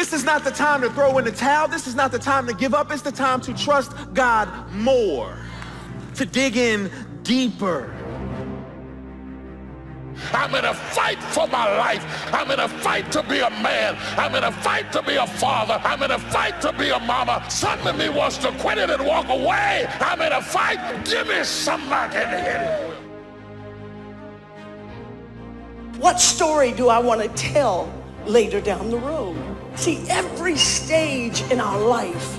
This is not the time to throw in the towel. This is not the time to give up. It's the time to trust God more, to dig in deeper. I'm in a fight for my life. I'm in a fight to be a man. I'm in a fight to be a father. I'm in a fight to be a mama. Some of me wants to quit it and walk away. I'm in a fight. Give me somebody to hit it. What story do I want to tell later down the road? See, every stage in our life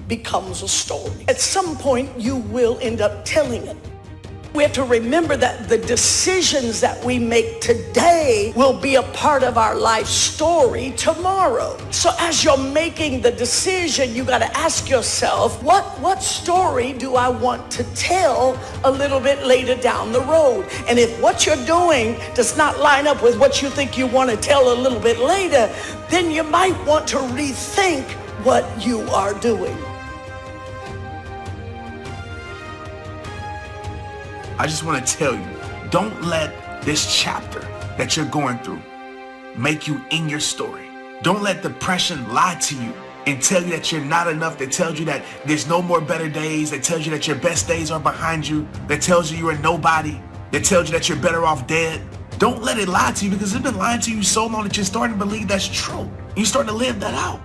becomes a story. At some point, you will end up telling it. We have to remember that the decisions that we make today will be a part of our life story tomorrow. So as you're making the decision, you got to ask yourself, what story do I want to tell a little bit later down the road? And if what you're doing does not line up with what you think you want to tell a little bit later, then you might want to rethink what you are doing. I just want to tell you, don't let this chapter that you're going through make you in your story. Don't let depression lie to you and tell you that you're not enough, that tells you that there's no more better days, that tells you that your best days are behind you, that tells you you're a nobody, that tells you that you're better off dead. Don't let it lie to you, because it's been lying to you so long that you're starting to believe that's true. You're starting to live that out.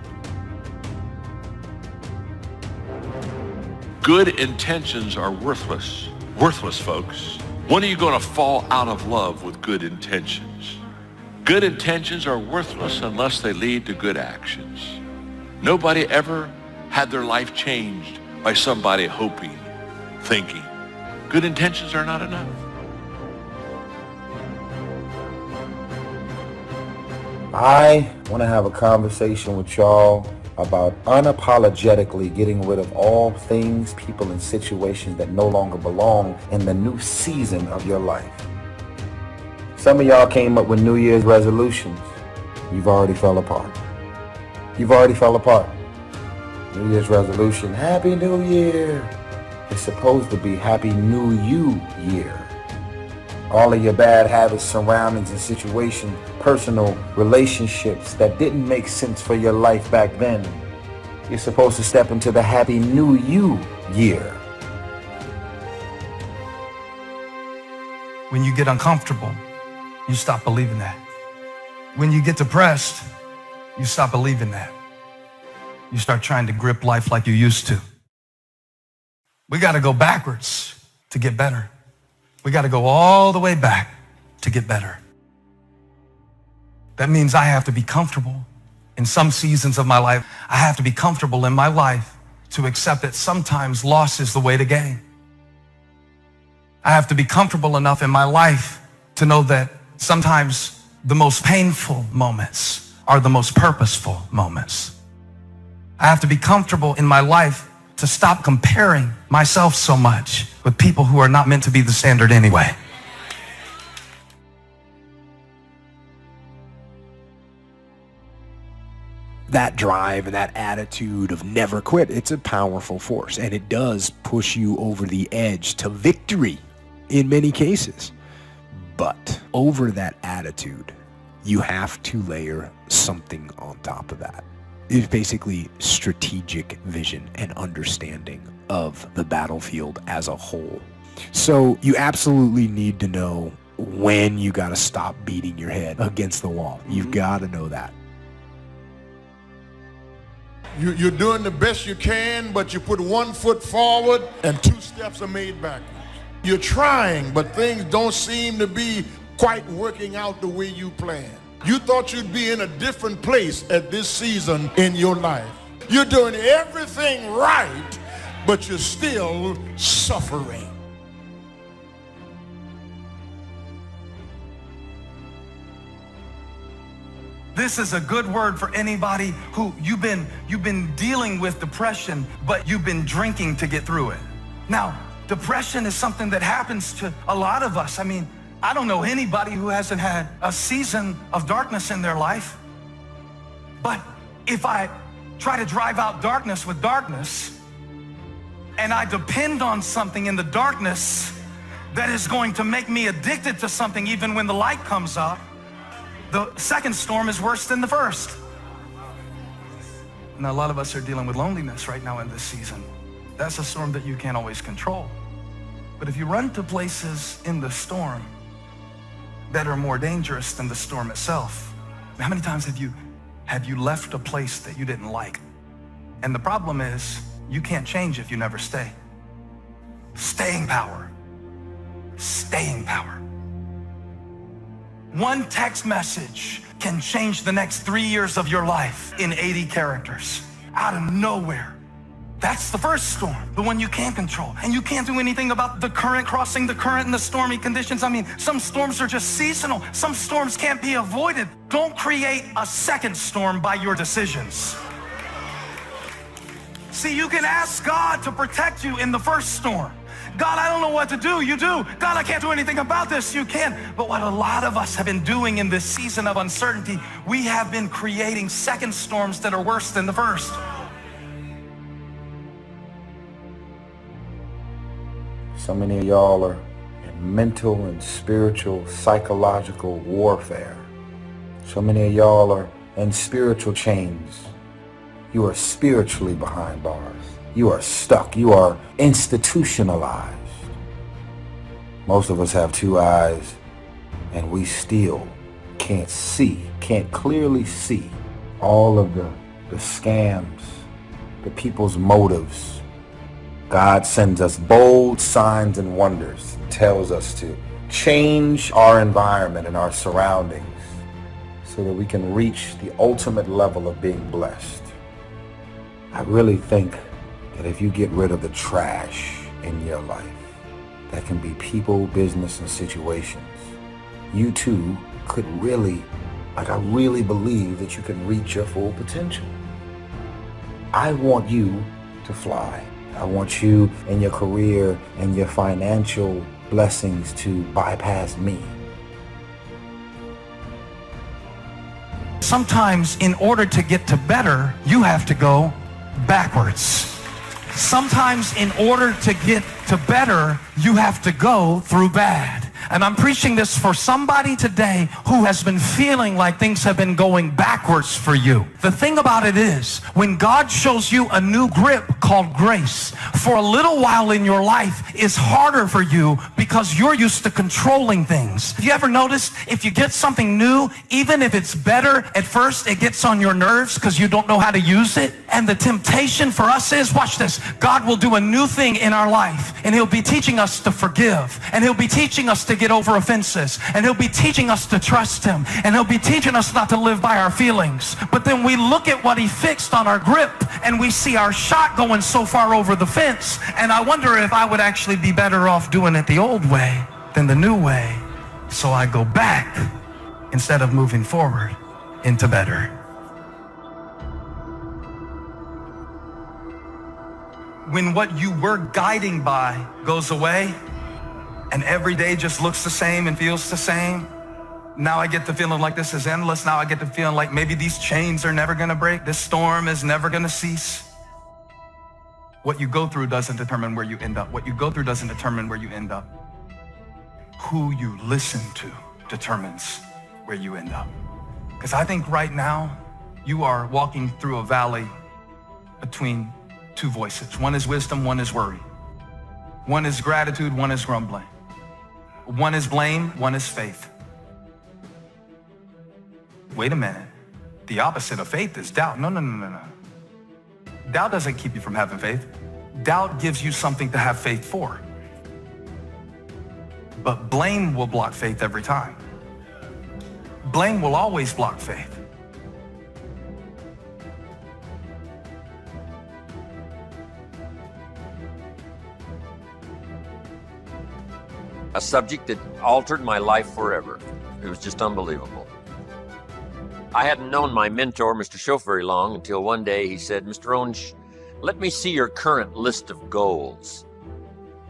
Good intentions are worthless. Worthless, folks. When are you going to fall out of love with good intentions? Good intentions are worthless unless they lead to good actions. Nobody ever had their life changed by somebody hoping, thinking. Good intentions are not enough. I want to have a conversation with y'all about unapologetically getting rid of all things, people, and situations that no longer belong in the new season of your life. Some of y'all came up with New Year's resolutions. You've already fell apart. You've already fell apart. New Year's resolution, Happy New Year. It's supposed to be Happy New You Year. All of your bad habits, surroundings, and situations, personal relationships that didn't make sense for your life back then, you're supposed to step into the Happy New You Year. When you get uncomfortable, you stop believing that. When you get depressed, you stop believing that. You start trying to grip life like you used to. We got to go backwards to get better. We got to go all the way back to get better. That means I have to be comfortable in some seasons of my life. I have to be comfortable in my life to accept that sometimes loss is the way to gain. I have to be comfortable enough in my life to know that sometimes the most painful moments are the most purposeful moments. I have to be comfortable in my life to stop comparing myself so much with people who are not meant to be the standard anyway. That drive and that attitude of never quit, it's a powerful force, and it does push you over the edge to victory in many cases. But over that attitude, you have to layer something on top of that. It's basically strategic vision and understanding of the battlefield as a whole. So you absolutely need to know when you got to stop beating your head against the wall. You've got to know that. You're doing the best you can, but you put 1 foot forward and 2 steps are made backwards. You're trying, but things don't seem to be quite working out the way you planned. You thought you'd be in a different place at this season in your life. You're doing everything right, but you're still suffering. This is a good word for anybody who you've been dealing with depression, but you've been drinking to get through it. Now, depression is something that happens to a lot of us. I mean, I don't know anybody who hasn't had a season of darkness in their life. But if I try to drive out darkness with darkness, and I depend on something in the darkness that is going to make me addicted to something even when the light comes up, the second storm is worse than the first. And a lot of us are dealing with loneliness right now in this season. That's a storm that you can't always control. But if you run to places in the storm that are more dangerous than the storm itself, how many times have you left a place that you didn't like? And the problem is, you can't change if you never stay. Staying power. Staying power. One text message can change the next 3 years of your life in 80 characters, out of nowhere. That's the first storm, the one you can't control. And you can't do anything about the current, crossing the current and the stormy conditions. I mean, some storms are just seasonal. Some storms can't be avoided. Don't create a second storm by your decisions. See, you can ask God to protect you in the first storm. God, I don't know what to do. You do. God, I can't do anything about this. You can. But what a lot of us have been doing in this season of uncertainty, we have been creating second storms that are worse than the first. So many of y'all are in mental and spiritual, psychological warfare. So many of y'all are in spiritual chains. You are spiritually behind bars. You are stuck. You are institutionalized. Most of us have two eyes, and we still can't see, can't clearly see all of the scams, the people's motives. God sends us bold signs and wonders, tells us to change our environment and our surroundings so that we can reach the ultimate level of being blessed. I really think that if you get rid of the trash in your life, that can be people, business, and situations, you too could really, I really believe that you can reach your full potential. I want you to fly. I want you in your career and your financial blessings to bypass me. Sometimes in order to get to better, you have to go backwards. Sometimes in order to get to better, you have to go through bad. And I'm preaching this for somebody today who has been feeling like things have been going backwards for you. The thing about it is, when God shows you a new grip called grace, for a little while in your life is harder for you because you're used to controlling things. Have you ever noticed if you get something new, even if it's better at first, it gets on your nerves because you don't know how to use it? And the temptation for us is, watch this, God will do a new thing in our life, and he'll be teaching us to forgive, and he'll be teaching us to get over offenses, and he'll be teaching us to trust him, and he'll be teaching us not to live by our feelings. But then we look at what he fixed on our grip, and we see our shot going so far over the fence, and I wonder if I would actually be better off doing it the old way than the new way. So I go back instead of moving forward into better. When what you were guiding by goes away, and every day just looks the same and feels the same, now I get the feeling like this is endless. Now I get the feeling like maybe these chains are never gonna break. This storm is never gonna cease. What you go through doesn't determine where you end up. What you go through doesn't determine where you end up. Who you listen to determines where you end up. Because I think right now you are walking through a valley between two voices. One is wisdom, one is worry. One is gratitude, one is grumbling. One is blame, one is faith. Wait a minute. The opposite of faith is doubt. No. Doubt doesn't keep you from having faith. Doubt gives you something to have faith for. But blame will block faith every time. Blame will always block faith. A subject that altered my life forever. It was just unbelievable. I hadn't known my mentor, Mr. Schoaf, very long until one day he said, "Mr. Rohn, let me see your current list of goals."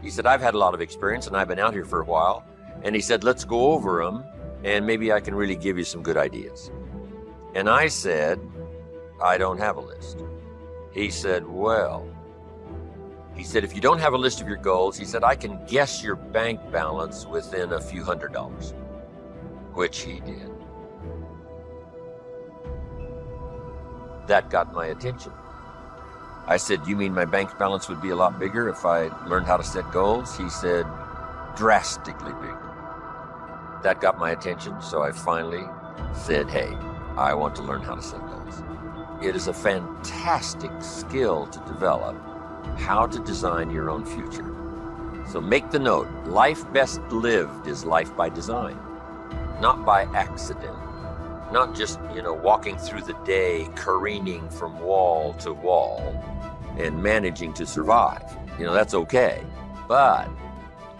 He said, "I've had a lot of experience and I've been out here for a while." And he said, "Let's go over them and maybe I can really give you some good ideas." And I said, "I don't have a list." He said, "Well," he said, "if you don't have a list of your goals," he said, "I can guess your bank balance within a few $100s, which he did. That got my attention. I said, "You mean my bank balance would be a lot bigger if I learned how to set goals?" He said, "Drastically bigger." That got my attention, so I finally said, "Hey, I want to learn how to set goals." It is a fantastic skill to develop, how to design your own future. So make the note, life best lived is life by design, not by accident. Not just, walking through the day, careening from wall to wall and managing to survive. That's okay. But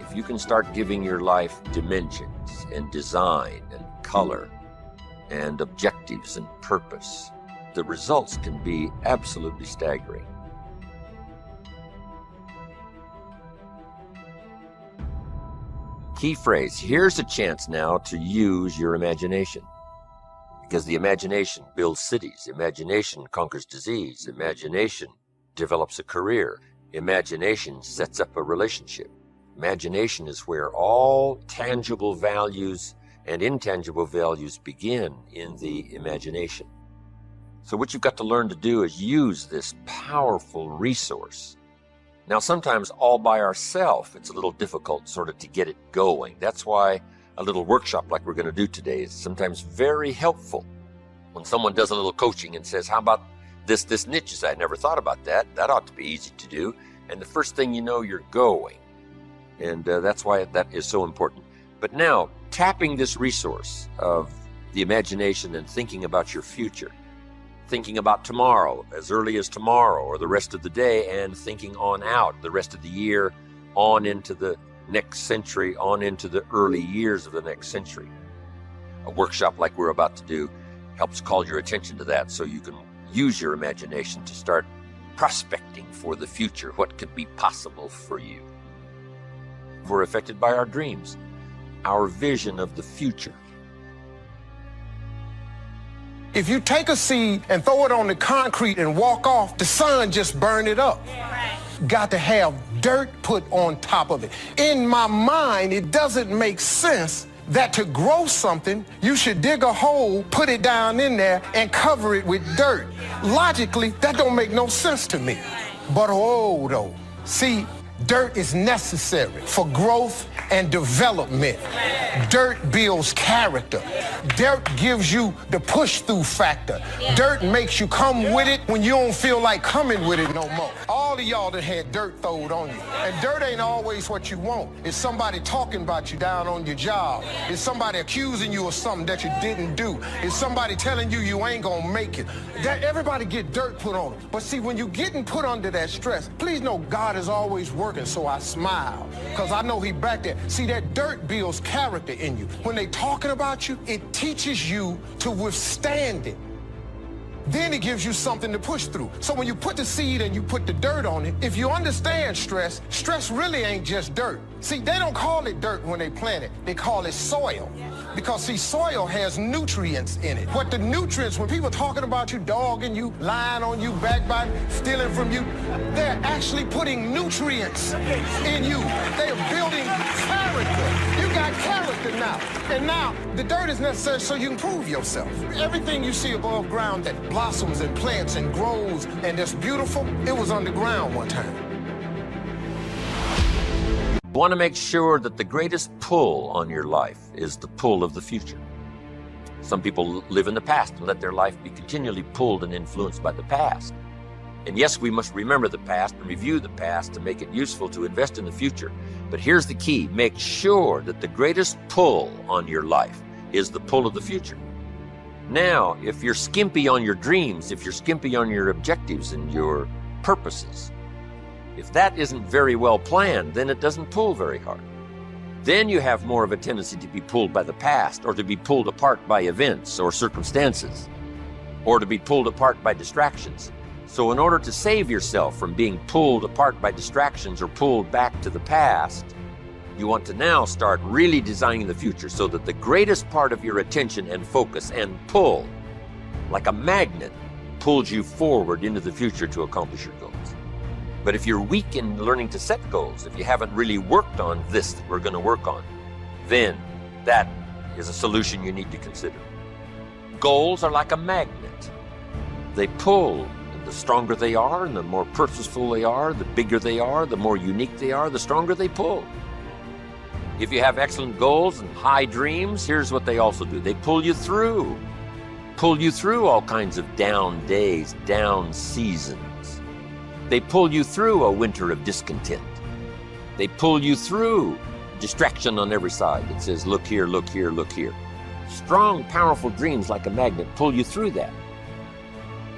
if you can start giving your life dimensions and design and color and objectives and purpose, the results can be absolutely staggering. Key phrase, here's a chance now to use your imagination. Because the imagination builds cities, imagination conquers disease, imagination develops a career, imagination sets up a relationship. Imagination is where all tangible values and intangible values begin in the imagination. So what you've got to learn to do is use this powerful resource. Now, sometimes all by ourselves, it's a little difficult sort of to get it going. That's why a little workshop like we're going to do today is sometimes very helpful. When someone does a little coaching and says, "How about this niche?" You say, "I never thought about that. That ought to be easy to do." And the first thing you know, you're going. And that's why that is so important. But now, tapping this resource of the imagination and thinking about your future, thinking about tomorrow, as early as tomorrow or the rest of the day, and thinking on out the rest of the year, on into the next century, on into the early years of the next century. A workshop like we're about to do helps call your attention to that so you can use your imagination to start prospecting for the future, what could be possible for you. We're affected by our dreams, our vision of the future. If you take a seed and throw it on the concrete and walk off, the sun just burned it up. Got to have dirt put on top of it. In my mind, it doesn't make sense that to grow something, you should dig a hole, put it down in there, and cover it with dirt. Logically, that don't make no sense to me. But though, see, dirt is necessary for growth and development. Dirt builds character. Dirt gives you the push-through factor. Dirt makes you come with it when you don't feel like coming with it no more. All of y'all that had dirt thrown on you. And dirt ain't always what you want. It's somebody talking about you down on your job. It's somebody accusing you of something that you didn't do. It's somebody telling you you ain't gonna make it. Everybody get dirt put on them. But see, when you're getting put under that stress, please know God is always working, so I smile. Because I know he back there. See, that dirt builds character in you. When they talking about you, it teaches you to withstand it. Then it gives you something to push through. So when you put the seed and you put the dirt on it, if you understand stress, stress really ain't just dirt. See, they don't call it dirt when they plant it. They call it soil. Because, see, soil has nutrients in it. What the nutrients, when people talking about you, dogging you, lying on you, backbiting, stealing from you, they're actually putting nutrients in you. They are building character. You got character now. And now, the dirt is necessary so you can prove yourself. Everything you see above ground that blossoms and plants and grows and that's beautiful, it was underground one time. You want to make sure that the greatest pull on your life is the pull of the future. Some people live in the past and let their life be continually pulled and influenced by the past. And yes, we must remember the past and review the past to make it useful to invest in the future. But here's the key. Make sure that the greatest pull on your life is the pull of the future. Now, if you're skimpy on your dreams, if you're skimpy on your objectives and your purposes, if that isn't very well planned, then it doesn't pull very hard. Then you have more of a tendency to be pulled by the past, or to be pulled apart by events or circumstances, or to be pulled apart by distractions. So in order to save yourself from being pulled apart by distractions or pulled back to the past, you want to now start really designing the future so that the greatest part of your attention and focus and pull, like a magnet, pulls you forward into the future to accomplish your goals. But if you're weak in learning to set goals, if you haven't really worked on this that we're going to work on, then that is a solution you need to consider. Goals are like a magnet. They pull. And the stronger they are and the more purposeful they are, the bigger they are, the more unique they are, the stronger they pull. If you have excellent goals and high dreams, here's what they also do. They pull you through all kinds of down days, down seasons. They pull you through a winter of discontent. They pull you through distraction on every side that says, look here, look here, look here. Strong, powerful dreams like a magnet pull you through that.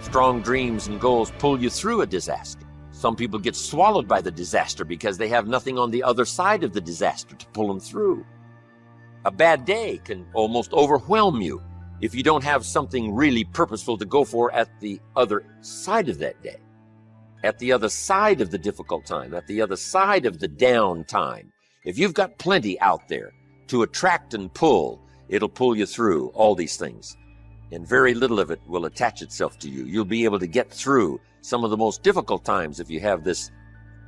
Strong dreams and goals pull you through a disaster. Some people get swallowed by the disaster because they have nothing on the other side of the disaster to pull them through. A bad day can almost overwhelm you if you don't have something really purposeful to go for at the other side of that day, at the other side of the difficult time, at the other side of the down time. If you've got plenty out there to attract and pull, it'll pull you through all these things. And very little of it will attach itself to you. You'll be able to get through some of the most difficult times if you have this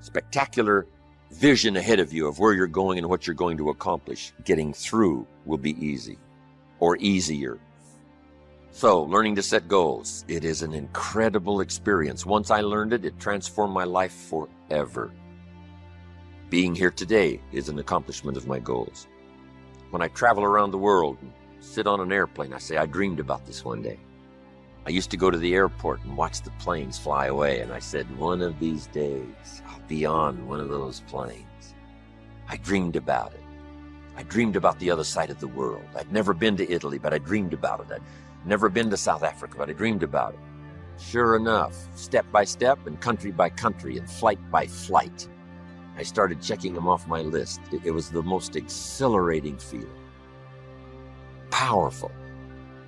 spectacular vision ahead of you of where you're going and what you're going to accomplish. Getting through will be easy or easier. So, learning to set goals. It is an incredible experience. Once I learned it, it transformed my life forever. Being here today is an accomplishment of my goals. When I travel around the world and sit on an airplane, I say, I dreamed about this one day. I used to go to the airport and watch the planes fly away, and I said, one of these days, I'll be on one of those planes. I dreamed about it. I dreamed about the other side of the world. I'd never been to Italy, but I dreamed about it. I'd never been to South Africa, but I dreamed about it. Sure enough, step by step and country by country and flight by flight, I started checking them off my list. It was the most exhilarating feeling. Powerful.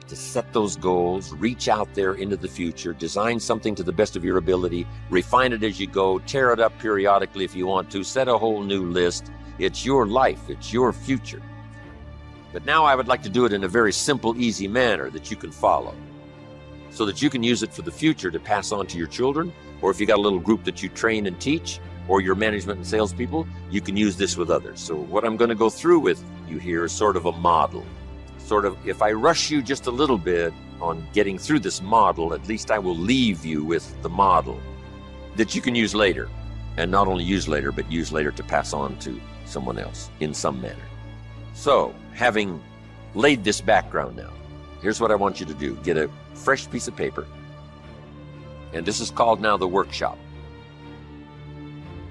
To set those goals, reach out there into the future, design something to the best of your ability, refine it as you go, tear it up periodically if you want to, set a whole new list. It's your life, it's your future. But now I would like to do it in a very simple, easy manner that you can follow, so that you can use it for the future to pass on to your children, or if you got a little group that you train and teach, or your management and salespeople, you can use this with others. So what I'm going to go through with you here is sort of a model. Sort of, if I rush you just a little bit on getting through this model, at least I will leave you with the model that you can use later. And not only use later, but use later to pass on to someone else in some manner. So, having laid this background now, here's what I want you to do. Get a fresh piece of paper. And this is called now the workshop.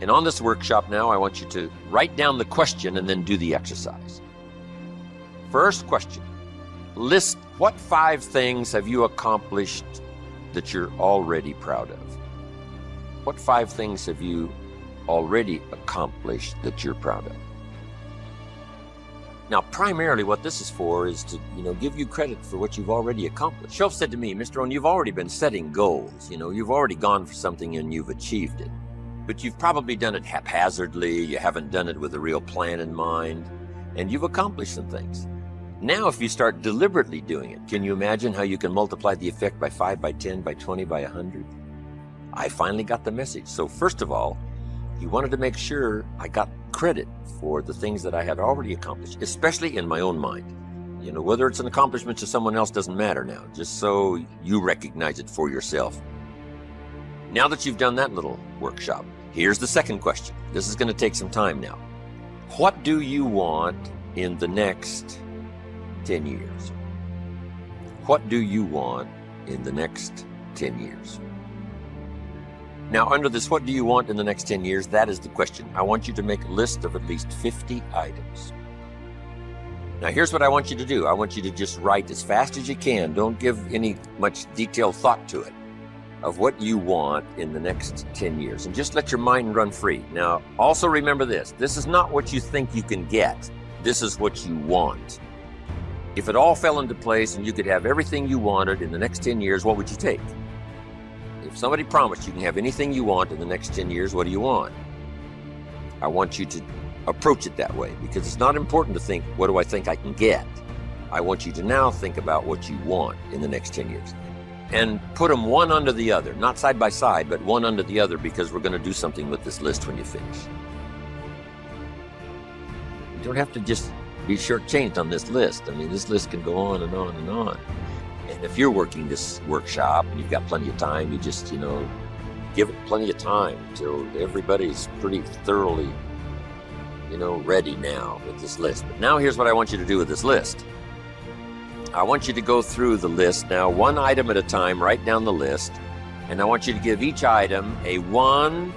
And on this workshop now, I want you to write down the question and then do the exercise. First question, list what 5 things have you accomplished that you're already proud of? What 5 things have you already accomplished that you're proud of? Now, primarily what this is for is to, give you credit for what you've already accomplished. Shoaff said to me, Mr. Rohn, you've already been setting goals. You've already gone for something and you've achieved it. But you've probably done it haphazardly. You haven't done it with a real plan in mind. And you've accomplished some things. Now, if you start deliberately doing it, can you imagine how you can multiply the effect by 5, by 10, by 20, by 100? I finally got the message. So first of all, he wanted to make sure I got credit for the things that I had already accomplished, especially in my own mind. Whether it's an accomplishment to someone else doesn't matter now, just so you recognize it for yourself. Now that you've done that little workshop, here's the second question. This is going to take some time now. What do you want in the next 10 years? What do you want in the next 10 years? Now, under this, what do you want in the next 10 years? That is the question. I want you to make a list of at least 50 items. Now, here's what I want you to do. I want you to just write as fast as you can. Don't give any much detailed thought to it, of what you want in the next 10 years. And just let your mind run free. Now, also remember this. This is not what you think you can get. This is what you want. If it all fell into place and you could have everything you wanted in the next 10 years, what would you take? If somebody promised you can have anything you want in the next 10 years, what do you want? I want you to approach it that way, because it's not important to think, what do I think I can get? I want you to now think about what you want in the next 10 years. And put them one under the other, not side by side, but one under the other, because we're going to do something with this list when you finish. You don't have to just be shortchanged on this list. I mean, this list can go on and on and on. And if you're working this workshop and you've got plenty of time, you just, give it plenty of time until everybody's pretty thoroughly, ready now with this list. But now here's what I want you to do with this list. I want you to go through the list now, one item at a time, write down the list, and I want you to give each item a 1,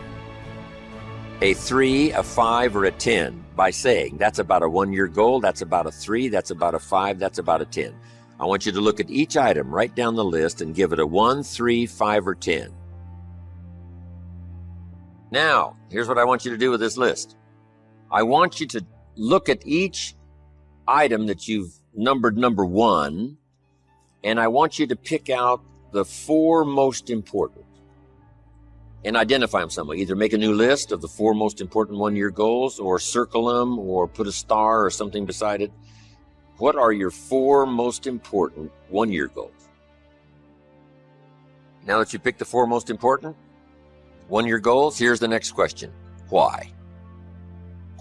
a 3, a 5, or a 10 by saying, that's about a 1-year goal, that's about a 3, that's about a 5, that's about a 10. I want you to look at each item, write down the list, and give it a 1, 3, 5, or 10. Now, here's what I want you to do with this list. I want you to look at each item that you've numbered number 1, and I want you to pick out the 4 most important and identify them some way. Either make a new list of the 4 most important 1-year goals, or circle them, or put a star or something beside it. What are your 4 most important 1-year goals? Now that you picked the 4 most important 1-year goals, here's the next question. Why?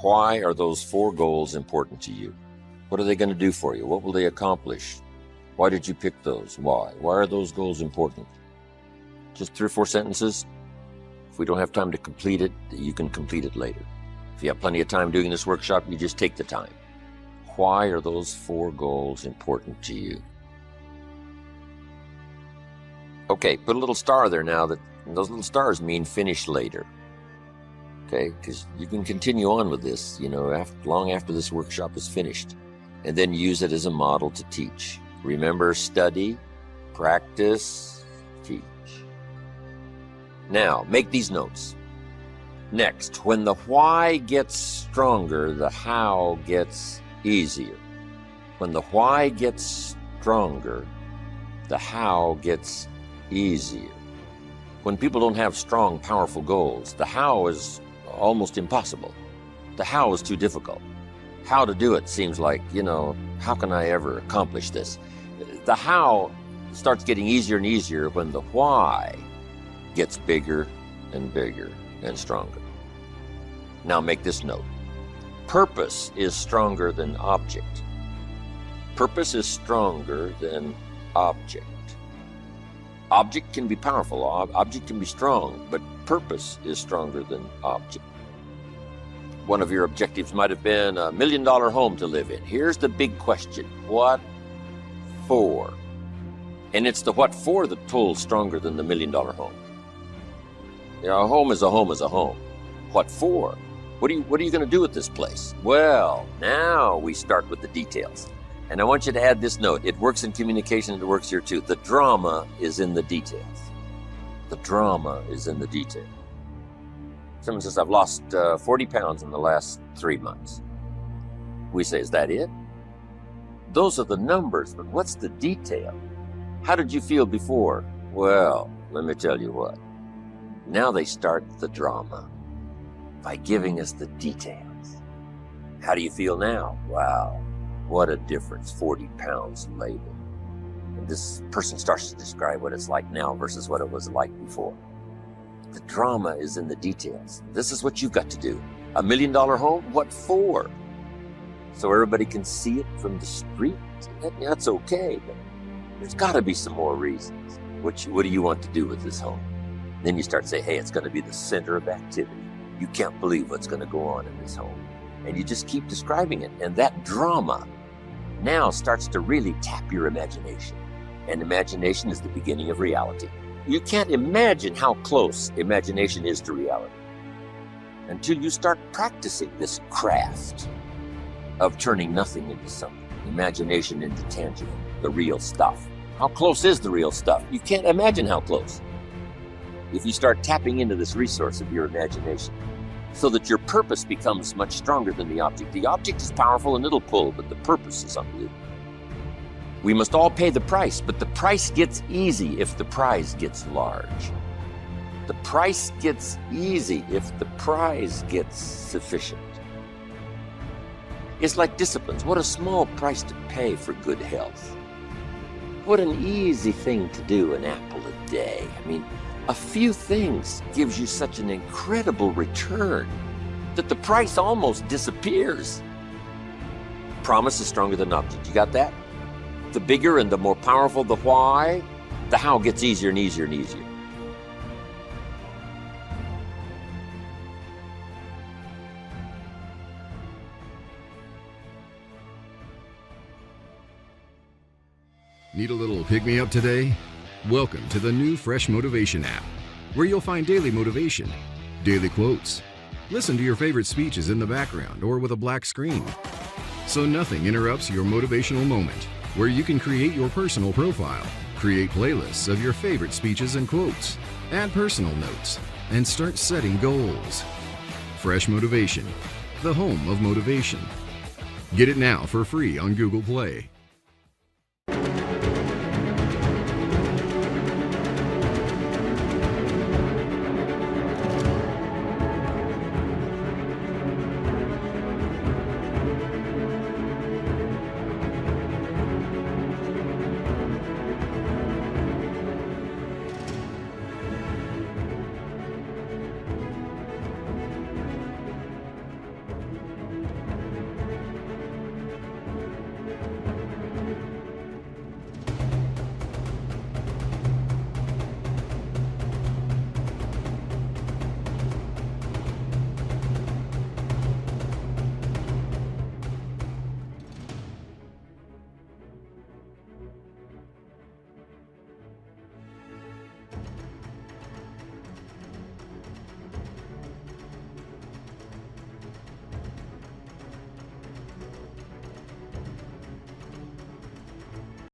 Why are those 4 goals important to you? What are they going to do for you? What will they accomplish? Why did you pick those? Why? Why are those goals important? Just 3 or 4 sentences. If we don't have time to complete it, you can complete it later. If you have plenty of time doing this workshop, you just take the time. Why are those 4 goals important to you? Okay, put a little star there now. Those little stars mean finish later. Okay, because you can continue on with this, long after this workshop is finished, and then use it as a model to teach. Remember, study, practice, teach. Now, make these notes. Next, when the why gets stronger, the how gets easier. When the why gets stronger, the how gets easier. When people don't have strong, powerful goals, the how is almost impossible. The how is too difficult. How to do it seems like, how can I ever accomplish this? The how starts getting easier and easier when the why gets bigger and bigger and stronger. Now make this note. Purpose is stronger than object. Purpose is stronger than object. Object can be powerful, object can be strong, but purpose is stronger than object. One of your objectives might have been a $1 million home to live in. Here's the big question. What for? And it's the what for that pulls stronger than the $1 million home. A home is a home is a home. What for? What are you going to do with this place? Well, now we start with the details. And I want you to add this note. It works in communication and it works here too. The drama is in the details. The drama is in the detail. Someone says, I've lost 40 pounds in the last 3 months. We say, is that it? Those are the numbers, but what's the detail? How did you feel before? Well, let me tell you what. Now they start the drama by giving us the details. How do you feel now? Wow, what a difference, 40 pounds later. And this person starts to describe what it's like now versus what it was like before. The drama is in the details. This is what you've got to do. A $1 million home? What for? So everybody can see it from the street? That's okay, but there's got to be some more reasons. What do you want to do with this home? Then you start saying, hey, it's going to be the center of activity. You can't believe what's going to go on in this home. And you just keep describing it. And that drama now starts to really tap your imagination. And imagination is the beginning of reality. You can't imagine how close imagination is to reality until you start practicing this craft of turning nothing into something, imagination into tangible, the real stuff. How close is the real stuff? You can't imagine how close. If you start tapping into this resource of your imagination so that your purpose becomes much stronger than the object. The object is powerful and it'll pull, but the purpose is unbelievable. We must all pay the price, but the price gets easy if the prize gets large. The price gets easy if the prize gets sufficient. It's like disciplines. What a small price to pay for good health. What an easy thing to do, an apple a day. I mean, a few things gives you such an incredible return that the price almost disappears. Promise is stronger than object. You got that? the bigger and the more powerful the why, the how gets easier and easier and easier. Need a little pick-me-up today? Welcome to the new Fresh Motivation app, where you'll find daily motivation, daily quotes. Listen to your favorite speeches in the background or with a black screen, so nothing interrupts your motivational moment, where you can create your personal profile, create playlists of your favorite speeches and quotes, add personal notes, and start setting goals. Fresh Motivation, the home of motivation. Get it now for free on Google Play.